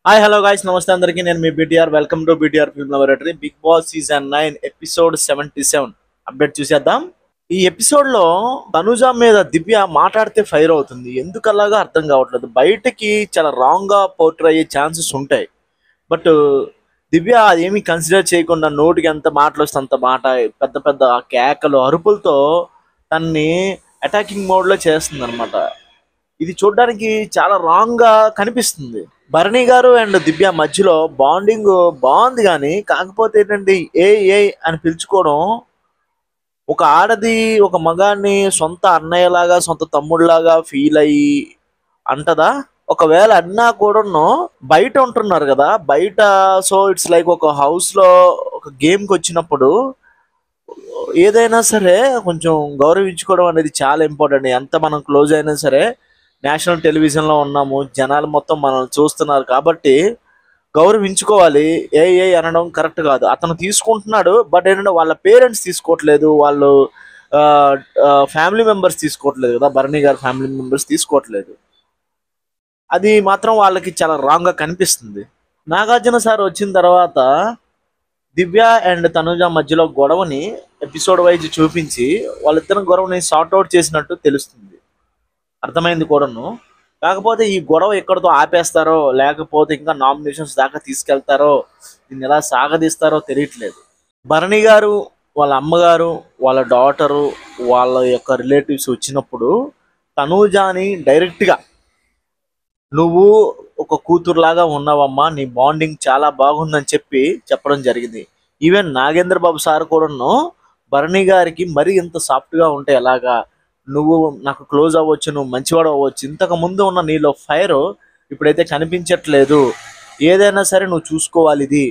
Hi hello guys నమస్తే అందరికీ నేను మీ BTR welcome to BTR film laboratory Bigg Boss season 9 episode 77 update చూసేద్దాం. ఈ ఎపిసోడ్ లో తనుజ మీద దివ్య మాట్లాడితే ఫైర్ అవుతుంది. ఎందుకు అలాగా అర్థం కావట్లేదు. బయటకి చాలా రాంగ్ గా పోర్ట్రే అయ్యే ఛాన్సెస్ ఉంటాయి. బట్ దివ్య అదేమి కన్సిడర్ చేయకుండా నోటికి ఎంత మాటలు వస్తే అంత మాట పెద్ద పెద్ద కేకలు అరుపులతో తన్ని అటాకింగ్ మోడ్ లో చేస్తుంది అనమాట. ఇది చూడడానికి చాలా రాంగ్ గా కనిపిస్తుంది. భరణి గారు అండ్ దివ్య మధ్యలో బాండింగ్ బాగుంది, కానీ కాకపోతే ఏంటంటే ఏ ఏ అని పిలుచుకోవడం ఒక ఆడది ఒక మగాన్ని సొంత అన్నయ్యలాగా సొంత తమ్ముడిలాగా ఫీల్ అయ్యి అంటదా. ఒకవేళ అన్నా కూడాను బయట ఉంటున్నారు కదా, బయట సో ఇట్స్ లైక్ ఒక హౌస్ లో ఒక గేమ్ కి వచ్చినప్పుడు ఏదైనా సరే కొంచెం గౌరవించుకోవడం అనేది చాలా ఇంపార్టెంట్. ఎంత మనం క్లోజ్ అయినా సరే నేషనల్ టెలివిజన్లో ఉన్నాము, జనాలు మొత్తం మనల్ని చూస్తున్నారు కాబట్టి గౌరవించుకోవాలి. ఏ అనడం కరెక్ట్ కాదు. అతను తీసుకుంటున్నాడు, బట్ ఏంటంటే వాళ్ళ పేరెంట్స్ తీసుకోవట్లేదు, వాళ్ళు ఫ్యామిలీ మెంబర్స్ తీసుకోవట్లేదు కదా, భరణి గారు ఫ్యామిలీ మెంబర్స్ తీసుకోవట్లేదు. అది మాత్రం వాళ్ళకి చాలా రాంగ్గా కనిపిస్తుంది. నాగార్జున సార్ వచ్చిన తర్వాత దివ్య అండ్ తనుజ మధ్యలో గొడవని ఎపిసోడ్ వైజ్ చూపించి వాళ్ళిద్దరి గొడవని సార్ట్ అవుట్ చేసినట్టు తెలుస్తుంది, అర్థమైంది కూడాను. కాకపోతే ఈ గొడవ ఎక్కడితో ఆపేస్తారో లేకపోతే ఇంకా నామినేషన్స్ దాకా తీసుకెళ్తారో దీన్ని ఎలా సాగదీస్తారో తెలియట్లేదు. భరణి గారు వాళ్ళ అమ్మగారు వాళ్ళ డాటరు వాళ్ళ యొక్క రిలేటివ్స్ వచ్చినప్పుడు తనూజాని డైరెక్ట్గా నువ్వు ఒక కూతురులాగా ఉన్నావమ్మా, నీ బాండింగ్ చాలా బాగుందని చెప్పడం జరిగింది. ఈవెన్ నాగేంద్ర బాబు సార్ కూడాను భరణి గారికి మరీ ఇంత సాఫ్ట్గా ఉంటే ఎలాగా, నువ్వు నాకు క్లోజ్ అవ్వచ్చు, నువ్వు మంచివాడు అవ్వచ్చు, ఇంతకు ముందు ఉన్న నీలో ఫైర్ ఇప్పుడైతే కనిపించట్లేదు, ఏదైనా సరే నువ్వు చూసుకోవాలి. ఇది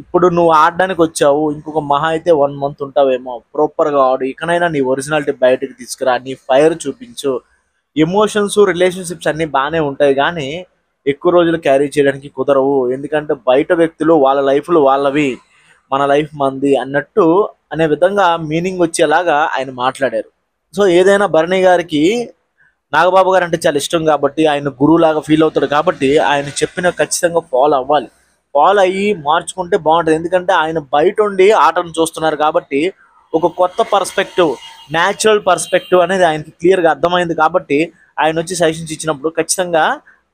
ఇప్పుడు నువ్వు ఆడడానికి వచ్చావు, ఇంకొక మహా అయితే 1 మంత్ ఉంటావేమో, ప్రాపర్గా ఆడు, ఇకనైనా నీ ఒరిజినాలిటీ బయటకు తీసుకురా, నీ ఫైర్ చూపించు. ఎమోషన్స్ రిలేషన్షిప్స్ అన్నీ బాగానే ఉంటాయి, కానీ ఎక్కువ రోజులు క్యారీ చేయడానికి కుదరవు. ఎందుకంటే బయట వ్యక్తులు వాళ్ళ లైఫ్లు వాళ్ళవి, మన లైఫ్ మంది అన్నట్టు అనే విధంగా మీనింగ్ వచ్చేలాగా ఆయన మాట్లాడారు. సో ఏదైనా భరణి గారికి నాగబాబు గారు అంటే చాలా ఇష్టం కాబట్టి, ఆయన గురువులాగా ఫీల్ అవుతాడు కాబట్టి ఆయన చెప్పిన ఖచ్చితంగా ఫాలో అవ్వాలి. ఫాలో అయ్యి మార్చుకుంటే బాగుంటుంది. ఎందుకంటే ఆయన బయట ఉండి ఆటను చూస్తున్నారు కాబట్టి ఒక కొత్త పర్స్పెక్టివ్, న్యాచురల్ పర్స్పెక్టివ్ అనేది ఆయనకి క్లియర్గా అర్థమైంది కాబట్టి ఆయన వచ్చి సజెషన్స్ ఇచ్చినప్పుడు ఖచ్చితంగా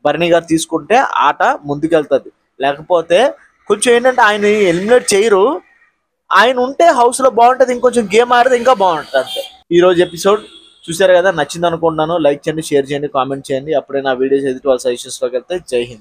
భరణి గారు తీసుకుంటే ఆట ముందుకెళ్తుంది. లేకపోతే కొంచెం ఏంటంటే ఆయన ఎలిమినేట్ చేయరు, ఆయన ఉంటే హౌస్లో బాగుంటుంది, ఇంకొంచెం గేమ్ ఆడితే ఇంకా బాగుంటుంది అంతే. ఈరోజు ఎపిసోడ్ చూసారు కదా, నచ్చింది అనుకుంటున్నాను. లైక్ చేయండి, షేర్ చేయండి, కామెంట్ చేయండి. అప్పుడే నా వీడియోస్ ఎదుటి వాళ్ళ సజెషన్స్లోకి వెళ్తే. జై హింద్.